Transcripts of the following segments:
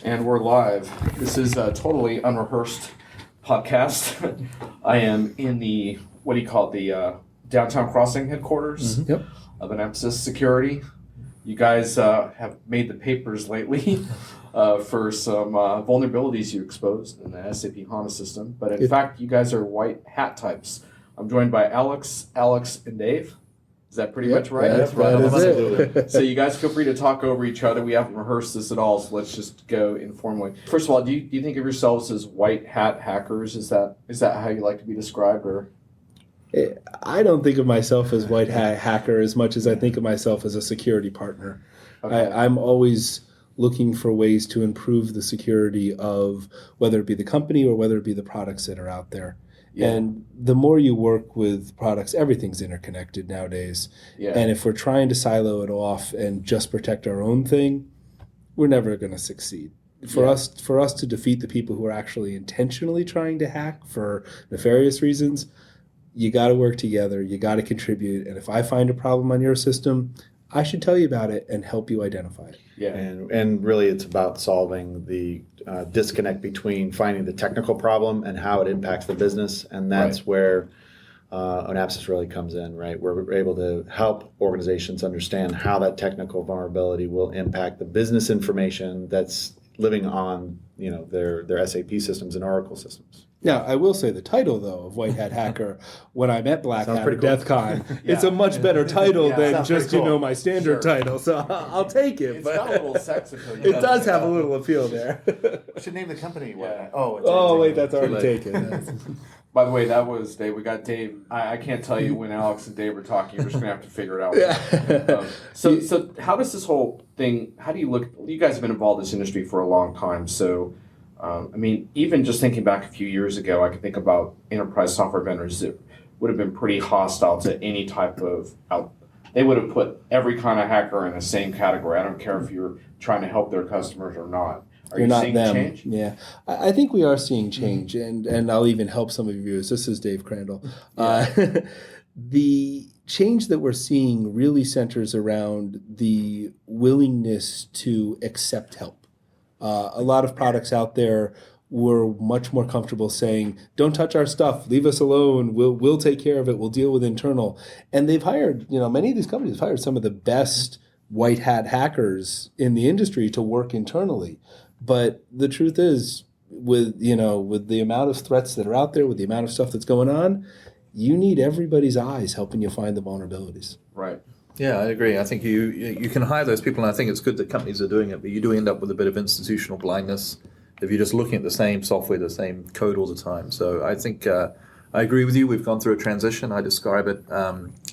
And we're live. This is a totally unrehearsed podcast. I am in the, the downtown crossing headquarters Mm-hmm. Yep. of Onapsis Security. You guys have made the papers lately for some vulnerabilities you exposed in the SAP HANA system. But in fact, you guys are white hat types. I'm joined by Alex, and Dave. Is that pretty much right? That's right. That is So you guys feel free to talk over each other. We haven't rehearsed this at all, so let's just go informally. First of all, do you think of yourselves as white hat hackers? Is that how you like to be described, or? I don't think of myself as white hat hacker as much as I think of myself as a security partner. Okay. I'm always looking for ways to improve the security of whether it be the company or whether it be the products that are out there. Yeah. And the more you work with products, everything's interconnected nowadays. Yeah. And if we're trying to silo it off and just protect our own thing, we're never going to succeed. For us to defeat the people who are actually intentionally trying to hack for nefarious reasons, you got to work together. You got to contribute. And if I find a problem on your system, I should tell you about it and help you identify it. Yeah, and really it's about solving the disconnect between finding the technical problem and how it impacts the business, and that's where Onapsis really comes in, right? Where we're able to help organizations understand how that technical vulnerability will impact the business information that's living on, their SAP systems and Oracle systems. Now, I will say the title, though, of White Hat Hacker, when I met Black Hat at DEF CON, it's a much better title than just, my standard title. So I'll take it. It's got a little sex appeal. It does have a little appeal there. We should name the company. Yeah. Wait, that's already taken. By the way, that was Dave. We got Dave. I can't tell you when Alex and Dave were talking. You're just going to have to figure it out. So how does this whole thing, how do you look, you guys have been involved in this industry for a long time. So, even just thinking back a few years ago, I could think about enterprise software vendors that would have been pretty hostile to any type of they would have put every kind of hacker in the same category. I don't care if you're trying to help their customers or not. Are you seeing change? Yeah, I think we are seeing change, and I'll even help some of you viewers. This is Dave Crandall. The change that we're seeing really centers around the willingness to accept help. A lot of products out there were much more comfortable saying, "Don't touch our stuff, leave us alone. We'll take care of it. We'll deal with internal." And they've hired, many of these companies have hired some of the best white hat hackers in the industry to work internally. But the truth is, with the amount of threats that are out there, with the amount of stuff that's going on, you need everybody's eyes helping you find the vulnerabilities. Right. Yeah, I agree. I think you can hire those people, and I think it's good that companies are doing it, but you do end up with a bit of institutional blindness if you're just looking at the same software, the same code all the time. So I think I agree with you. We've gone through a transition. I describe it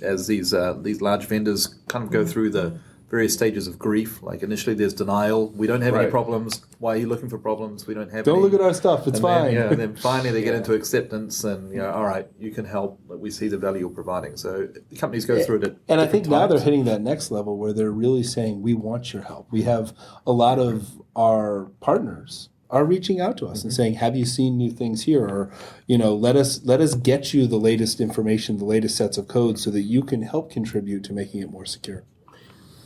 as these large vendors kind of go through the various stages of grief. Like initially there's denial. We don't have any problems. Why are you looking for problems? We don't have Don't any. Look at our stuff. It's fine. And then finally they get into acceptance and, all right, you can help. We see the value you're providing. So companies go through it. And I think now they're hitting that next level where they're really saying, we want your help. We have a lot of our partners are reaching out to us and saying, have you seen new things here? Or, let us get you the latest information, the latest sets of codes so that you can help contribute to making it more secure.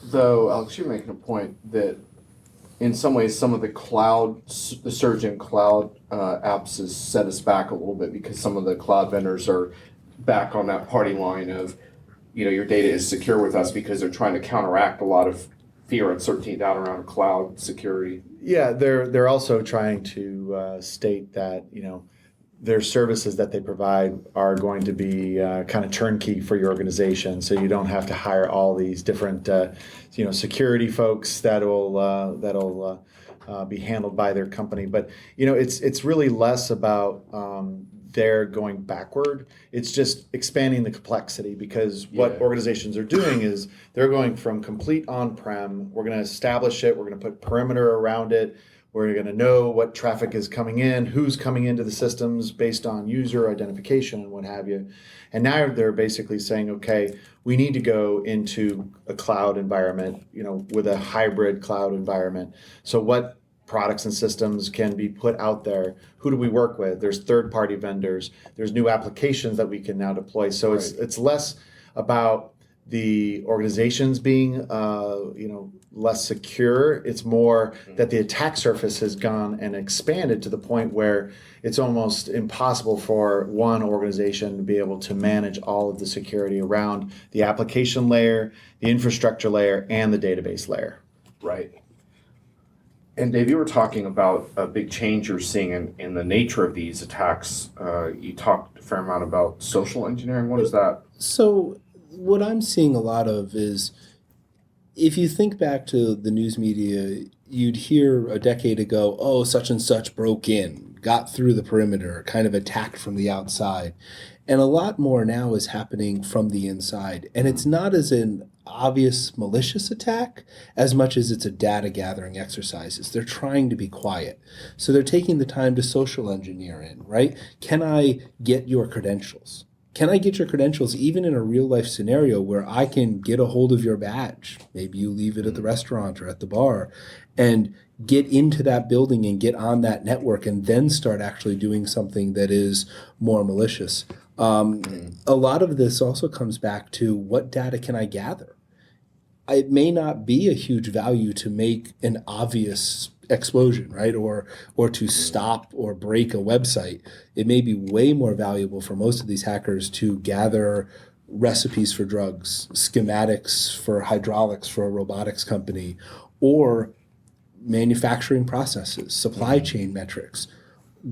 Though, Alex, you're making a point that in some ways some of the surge in cloud apps has set us back a little bit because some of the cloud vendors are back on that party line of, your data is secure with us because they're trying to counteract a lot of fear and uncertainty down around cloud security. Yeah, they're also trying to state that, their services that they provide are going to be kind of turnkey for your organization, so you don't have to hire all these different, security folks that'll be handled by their company. But it's really less about they're going backward. It's just expanding the complexity because what organizations are doing is they're going from complete on-prem. We're going to establish it. We're going to put perimeter around it. We're going to know what traffic is coming in, who's coming into the systems based on user identification and what have you. And now they're basically saying, okay, we need to go into a cloud environment, with a hybrid cloud environment. So what products and systems can be put out there? Who do we work with? There's third-party vendors. There's new applications that we can now deploy. So it's less about the organizations being, less secure. It's more that the attack surface has gone and expanded to the point where it's almost impossible for one organization to be able to manage all of the security around the application layer, the infrastructure layer, and the database layer. Right. And Dave, you were talking about a big change you're seeing in the nature of these attacks. You talked a fair amount about social engineering. What is that? So what I'm seeing a lot of is, if you think back to the news media, you'd hear a decade ago, oh, such and such broke in, got through the perimeter, kind of attacked from the outside. And a lot more now is happening from the inside. And it's not as an obvious malicious attack as much as it's a data gathering exercises. They're trying to be quiet. So they're taking the time to social engineer in, right? Can I get your credentials? Can I get your credentials even in a real life scenario where I can get a hold of your badge? Maybe you leave it at the restaurant or at the bar, and get into that building and get on that network and then start actually doing something that is more malicious. A lot of this also comes back to, what data can I gather? It may not be a huge value to make an obvious explosion, right? Or to stop or break a website. It may be way more valuable for most of these hackers to gather recipes for drugs, schematics for hydraulics for a robotics company, or manufacturing processes, supply chain metrics.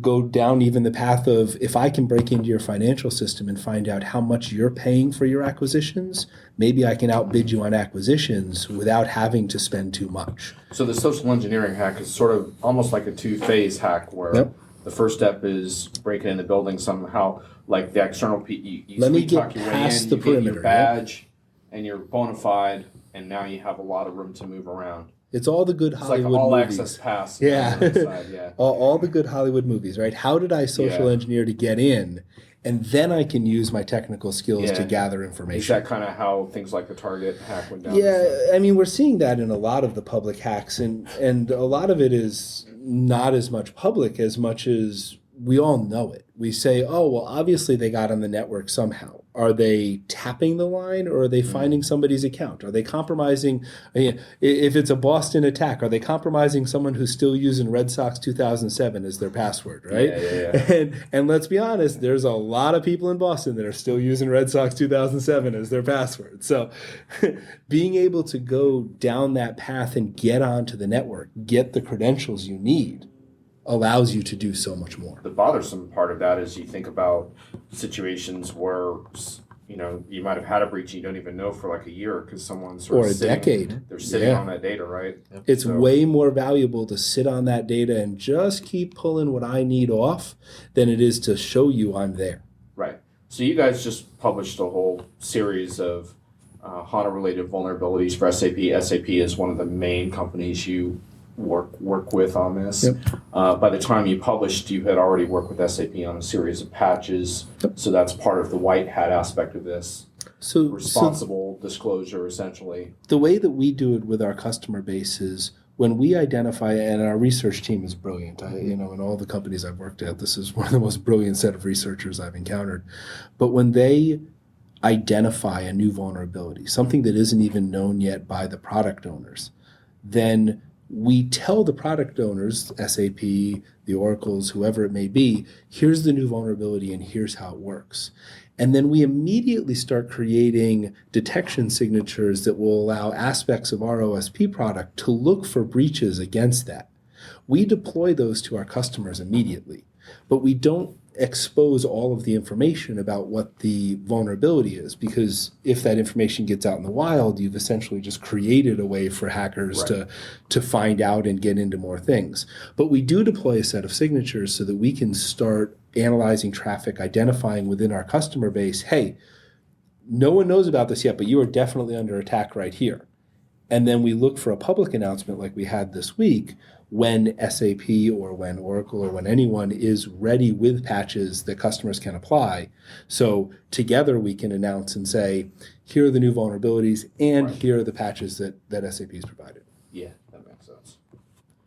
Go down even the path of, if I can break into your financial system and find out how much you're paying for your acquisitions, maybe I can outbid you on acquisitions without having to spend too much. So the social engineering hack is sort of almost like a two-phase hack, where the first step is breaking in the building somehow, like the external you Let me sweet get talk your way past in, the you get perimeter, your badge, and you're bona fide, and now you have a lot of room to move around. It's all the good It's Hollywood like all movies. access pass. Yeah. On the side, yeah. all the good Hollywood movies, right? How did I social engineer to get in? And then I can use my technical skills to gather information. Is that kind of how things like the Target hack went down? Yeah, I mean, we're seeing that in a lot of the public hacks, and a lot of it is not as much public as much as we all know it. We say, oh, well, obviously they got on the network somehow. Are they tapping the line, or are they finding somebody's account? Are they compromising? If it's a Boston attack, are they compromising someone who's still using Red Sox 2007 as their password, right? Yeah. And let's be honest, there's a lot of people in Boston that are still using Red Sox 2007 as their password. So being able to go down that path and get onto the network, get the credentials you need, allows you to do so much more. The bothersome part of that is you think about situations where, you might have had a breach and you don't even know for like a year because someone's or a decade. They're sitting on that data, right? It's way more valuable to sit on that data and just keep pulling what I need off than it is to show you I'm there. Right. So you guys just published a whole series of HANA-related vulnerabilities for SAP. SAP is one of the main companies you work with on this. By the time you published, you had already worked with SAP on a series of patches. So that's part of the white hat aspect of this. So responsible disclosure, essentially. The way that we do it with our customer base is, when we identify, and our research team is brilliant, in all the companies I've worked at, this is one of the most brilliant set of researchers I've encountered. But when they identify a new vulnerability, something that isn't even known yet by the product owners, then we tell the product owners, SAP, the Oracles, whoever it may be, here's the new vulnerability and here's how it works. And then we immediately start creating detection signatures that will allow aspects of our OSP product to look for breaches against that. We deploy those to our customers immediately, but we don't expose all of the information about what the vulnerability is, because if that information gets out in the wild, you've essentially just created a way for hackers to find out and get into more things. But we do deploy a set of signatures so that we can start analyzing traffic, identifying within our customer base, hey, no one knows about this yet, but you are definitely under attack right here. And then we look for a public announcement like we had this week, when SAP or when Oracle or when anyone is ready with patches that customers can apply. So together we can announce and say, here are the new vulnerabilities, and here are the patches that SAP has provided. Yeah, that makes sense.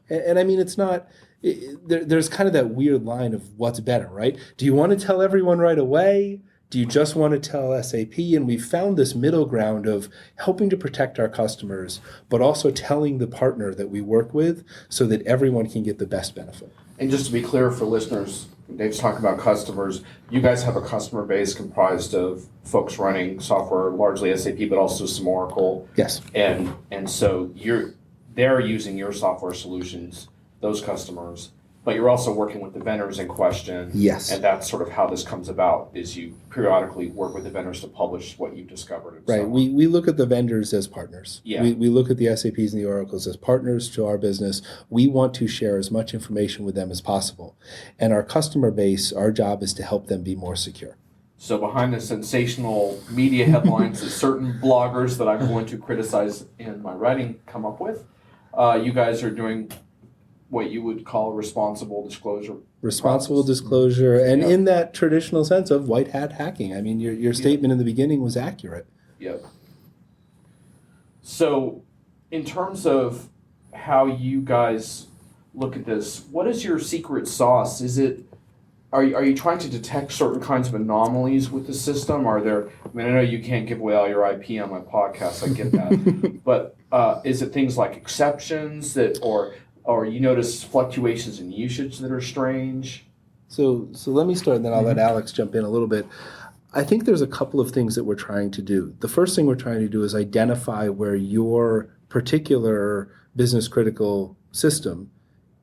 And I mean, it's not, there's kind of that weird line of what's better, right? Do you want to tell everyone right away? Do you just want to tell SAP? And we've found this middle ground of helping to protect our customers, but also telling the partner that we work with so that everyone can get the best benefit. And just to be clear for listeners, Dave's talking about customers. You guys have a customer base comprised of folks running software, largely SAP, but also some Oracle. Yes. And so they're using your software solutions, those customers, but you're also working with the vendors in question. Yes. And that's sort of how this comes about, is you periodically work with the vendors to publish what you've discovered. And Right. so on. We look at the vendors as partners. Yeah. We look at the SAPs and the Oracles as partners to our business. We want to share as much information with them as possible. And our customer base, our job is to help them be more secure. So behind the sensational media headlines that certain bloggers that I'm going to criticize in my writing come up with, you guys are doing what you would call responsible disclosure. Responsible disclosure, and in that traditional sense of white hat hacking. I mean, your statement in the beginning was accurate. Yep. So in terms of how you guys look at this, what is your secret sauce? Are you trying to detect certain kinds of anomalies with the system? I know you can't give away all your IP on my podcast, I get that. But is it things like exceptions or you notice fluctuations in usage that are strange? So let me start, and then I'll let Alex jump in a little bit. I think there's a couple of things that we're trying to do. The first thing we're trying to do is identify where your particular business critical system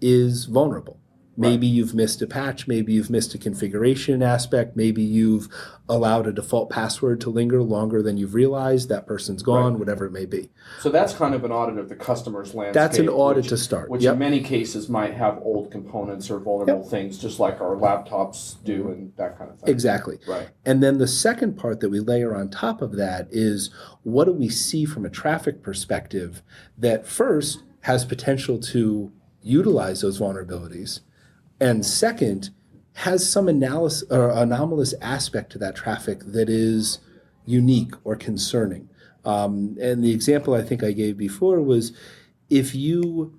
is vulnerable. Maybe you've missed a patch, maybe you've missed a configuration aspect, maybe you've allowed a default password to linger longer than you've realized, that person's gone, whatever it may be. So that's kind of an audit of the customer's landscape. That's an audit to start. Which in many cases might have old components or vulnerable things, just like our laptops do and that kind of thing. Exactly. Right. And then the second part that we layer on top of that is, what do we see from a traffic perspective that first has potential to utilize those vulnerabilities, and second, has some analysis or anomalous aspect to that traffic that is unique or concerning. And the example I think I gave before was, if you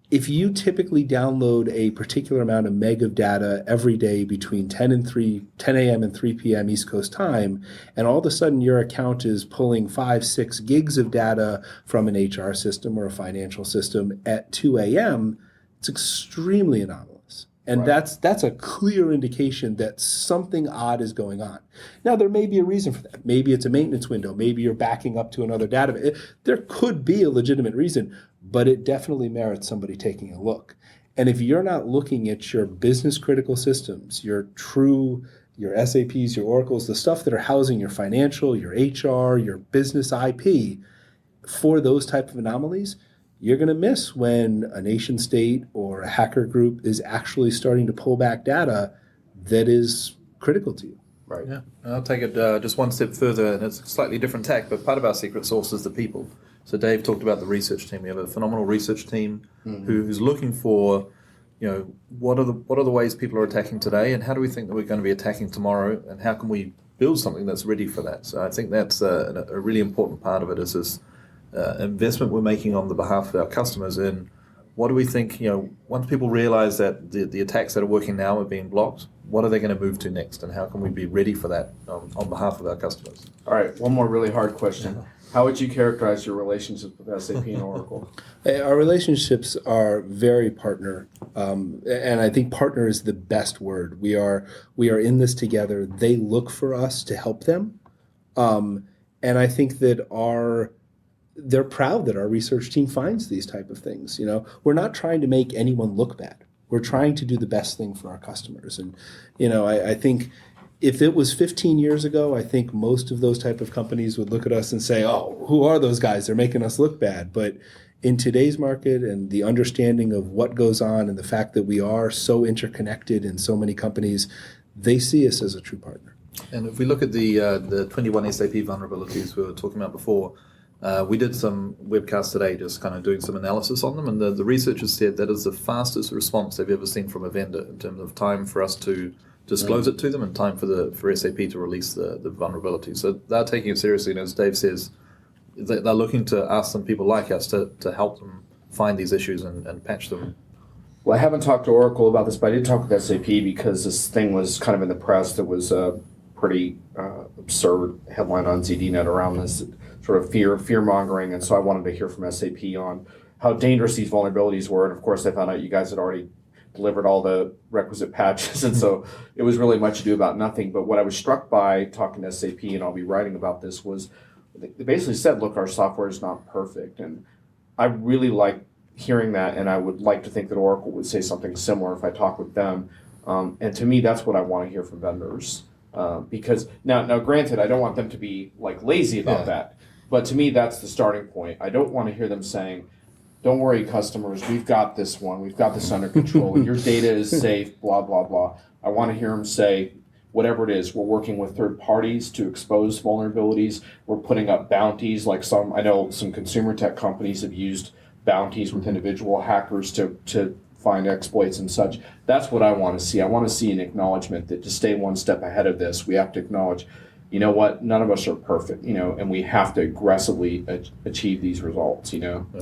typically download a particular amount of meg of data every day between 10 a.m. and 3 p.m. East Coast time, and all of a sudden your account is pulling 5-6 gigs of data from an HR system or a financial system at 2 a.m., it's extremely anomalous. And that's a clear indication that something odd is going on. Now, there may be a reason for that. Maybe it's a maintenance window. Maybe you're backing up to another database. There could be a legitimate reason, but it definitely merits somebody taking a look. And if you're not looking at your business critical systems, your SAPs, your Oracles, the stuff that are housing your financial, your HR, your business IP for those type of anomalies, you're going to miss when a nation state or a hacker group is actually starting to pull back data that is critical to you. Right. Yeah, I'll take it just one step further, and it's a slightly different tack, but part of our secret sauce is the people. So Dave talked about the research team. We have a phenomenal research team who's looking for, what are the ways people are attacking today, and how do we think that we're going to be attacking tomorrow, and how can we build something that's ready for that? So I think that's a really important part of it, is this investment we're making on the behalf of our customers in what do we think, once people realize that the attacks that are working now are being blocked, what are they going to move to next, and how can we be ready for that on behalf of our customers? All right, one more really hard question. How would you characterize your relationship with SAP and Oracle? Our relationships are very partner, and I think partner is the best word. We are in this together. They look for us to help them, and I think that they're proud that our research team finds these type of things. We're not trying to make anyone look bad. We're trying to do the best thing for our customers. And, I think if it was 15 years ago, I think most of those type of companies would look at us and say, oh, who are those guys? They're making us look bad. But in today's market and the understanding of what goes on and the fact that we are so interconnected in so many companies, they see us as a true partner. And if we look at the 21 SAP vulnerabilities we were talking about before, we did some webcasts today just kind of doing some analysis on them, and the researchers said that is the fastest response they've ever seen from a vendor in terms of time for us to disclose it to them and time for SAP to release the vulnerability. So they're taking it seriously, and as Dave says, they're looking to ask some people like us to help them find these issues and patch them. Well, I haven't talked to Oracle about this, but I did talk with SAP because this thing was kind of in the press that was pretty absurd headline on ZDNet around this sort of fear mongering, and so I wanted to hear from SAP on how dangerous these vulnerabilities were. And of course, I found out you guys had already delivered all the requisite patches, and so it was really much ado about nothing. But what I was struck by talking to SAP, and I'll be writing about this, was they basically said, look, our software is not perfect. And I really like hearing that, and I would like to think that Oracle would say something similar if I talk with them. And to me, that's what I want to hear from vendors. Because now, granted, I don't want them to be like lazy about that. But to me, that's the starting point. I don't want to hear them saying, don't worry, customers, we've got this one. We've got this under control. And your data is safe, blah, blah, blah. I want to hear them say, whatever it is, we're working with third parties to expose vulnerabilities. We're putting up bounties, like I know some consumer tech companies have used bounties with individual hackers to find exploits and such. That's what I want to see. I want to see an acknowledgement that to stay one step ahead of this, we have to acknowledge, you know what, none of us are perfect, and we have to aggressively achieve these results,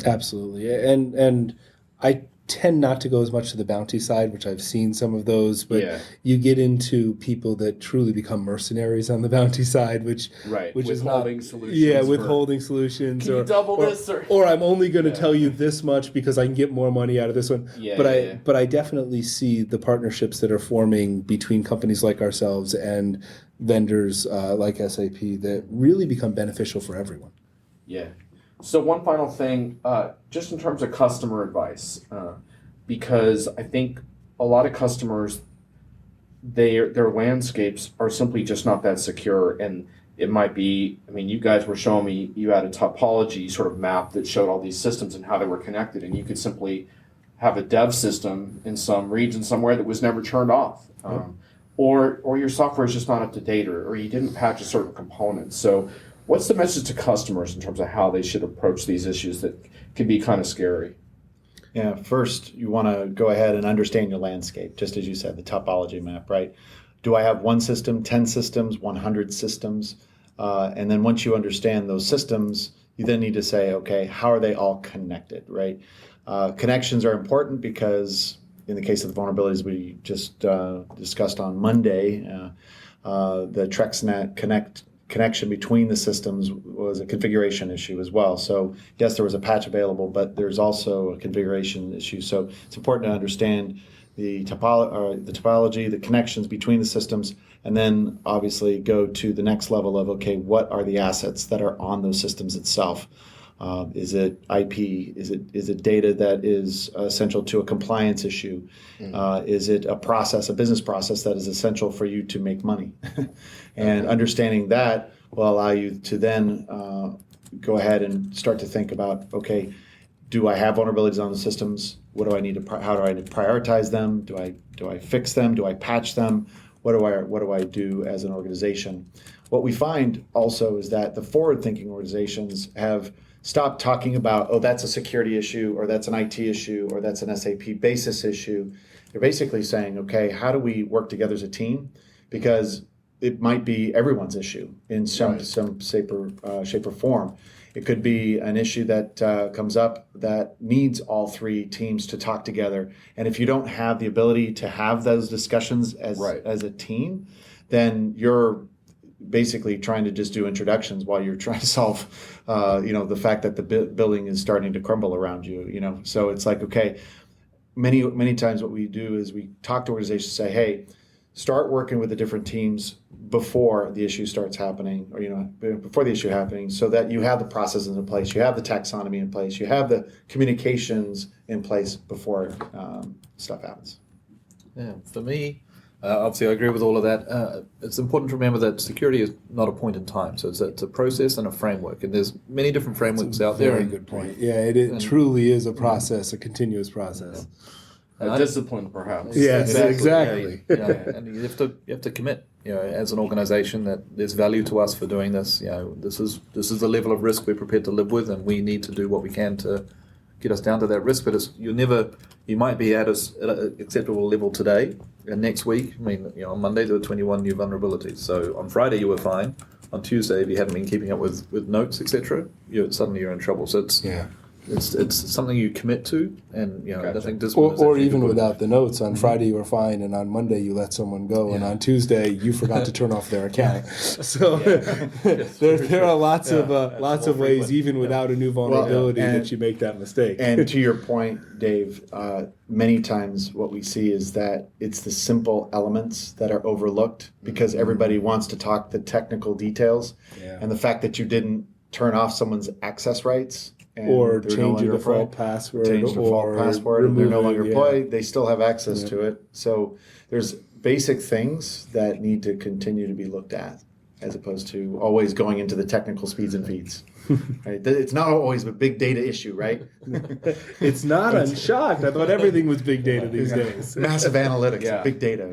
Absolutely. And I tend not to go as much to the bounty side, which I've seen some of those, but you get into people that truly become mercenaries on the bounty side, which is withholding solutions. Yeah, withholding solutions. Can you double this? Or I'm only going to tell you this much because I can get more money out of this one. But I definitely see the partnerships that are forming between companies like ourselves and vendors like SAP that really become beneficial for everyone. Yeah. So one final thing, just in terms of customer advice, because I think a lot of customers, their landscapes are simply just not that secure, and it might be, you guys were showing me, you had a topology sort of map that showed all these systems and how they were connected, and you could simply have a dev system in some region somewhere that was never turned off. Or your software is just not up to date, or you didn't patch a certain component. So what's the message to customers in terms of how they should approach these issues that can be kind of scary? Yeah, first you want to go ahead and understand your landscape, just as you said, the topology map, right? Do I have one system, 10 systems, 100 systems? And then once you understand those systems, you then need to say, okay, how are they all connected, right? Connections are important because in the case of the vulnerabilities we just discussed on Monday, the TrexNet connection between the systems was a configuration issue as well. So yes, there was a patch available, but there's also a configuration issue. So it's important to understand the topology, the connections between the systems, and then obviously go to the next level of, okay, what are the assets that are on those systems itself? Is it IP? Is it data that is essential to a compliance issue? Is it a business process that is essential for you to make money? And understanding that will allow you to then go ahead and start to think about, okay, do I have vulnerabilities on the systems? What do I need to? How do I need to prioritize them? Do I fix them? Do I patch them? What do I do as an organization? What we find also is that the forward-thinking organizations have stopped talking about, oh, that's a security issue, or that's an IT issue, or that's an SAP basis issue. They're basically saying, okay, how do we work together as a team? Because it might be everyone's issue in some shape or form. It could be an issue that comes up that needs all three teams to talk together. And if you don't have the ability to have those discussions as a team, then you're basically trying to just do introductions while you're trying to solve, the fact that the building is starting to crumble around you. So it's like, okay, many times what we do is we talk to organizations, say, hey, start working with the different teams before the issue starts happening, or before the issue happening, so that you have the processes in place, you have the taxonomy in place, you have the communications in place before stuff happens. Yeah, for me, obviously I agree with all of that. It's important to remember that security is not a point in time, so it's a process and a framework, and there's many different frameworks out there. Very good point. Yeah, it truly is a process, a continuous process. A discipline, perhaps. Yes, exactly. And you have to commit, as an organization, that there's value to us for doing this. This is the level of risk we're prepared to live with, and we need to do what we can to get us down to that risk. But you might be at an acceptable level today, and next week, on Monday there were 21 new vulnerabilities. So on Friday you were fine. On Tuesday, if you hadn't been keeping up with notes, etc., suddenly you're in trouble. So it's something you commit to, and I think discipline is Or actually even good. without the notes, on Friday you were fine, and on Monday you let someone go, and on Tuesday you forgot to turn off their account. So there are lots of ways, even without a new vulnerability, that you make that mistake. And to your point, Dave, many times what we see is that it's the simple elements that are overlooked because everybody wants to talk the technical details, and the fact that you didn't turn off someone's access rights. Or change your default password. Change the default password, and they're no longer employed. They still have access to it. So there's basic things that need to continue to be looked at, as opposed to always going into the technical speeds and feeds. Right? It's not always a big data issue, right? It's not. I'm shocked. I thought everything was big data these days. Massive analytics, big data.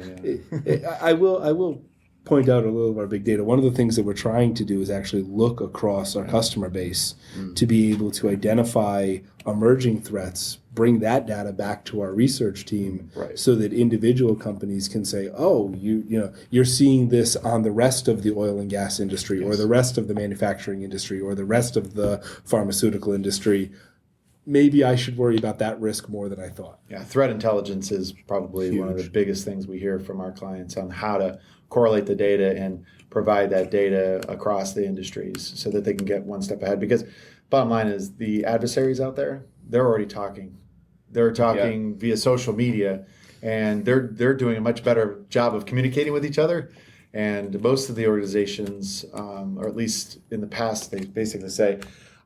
Yeah. I will point out a little of our big data. One of the things that we're trying to do is actually look across our customer base to be able to identify emerging threats, bring that data back to our research team, so that individual companies can say, oh, you're seeing this on the rest of the oil and gas industry, or the rest of the manufacturing industry, or the rest of the pharmaceutical industry. Maybe I should worry about that risk more than I thought. Yeah, threat intelligence is probably one of the biggest things we hear from our clients on how to correlate the data and provide that data across the industries so that they can get one step ahead. Because bottom line is the adversaries out there, they're already talking. They're talking via social media, and they're doing a much better job of communicating with each other. And most of the organizations, or at least in the past, they basically say,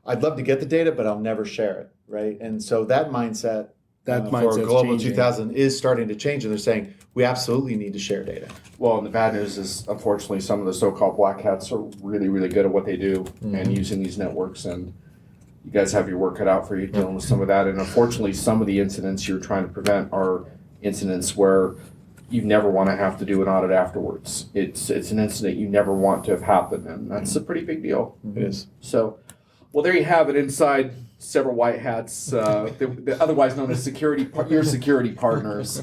I'd love to get the data, but I'll never share it, right? And so that mindset for Global changing. 2000 is starting to change, and they're saying we absolutely need to share data. Well, and the bad news is, unfortunately, some of the so-called black hats are really, really good at what they do and using these networks. And you guys have your work cut out for you dealing with some of that. And unfortunately, some of the incidents you're trying to prevent are incidents where you never want to have to do an audit afterwards. It's an incident you never want to have happen, and that's a pretty big deal. It is. So, well, there you have it. Inside several white hats, otherwise known as your security partners.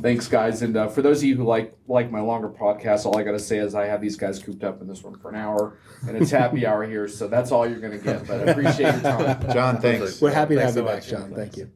Thanks, guys. And for those of you who like my longer podcast, all I got to say is I have these guys cooped up in this room for an hour, and it's happy hour here, so that's all you're going to get. But I appreciate your time. John, thanks. We're happy to have Thanks you so back, much. John. Thank you.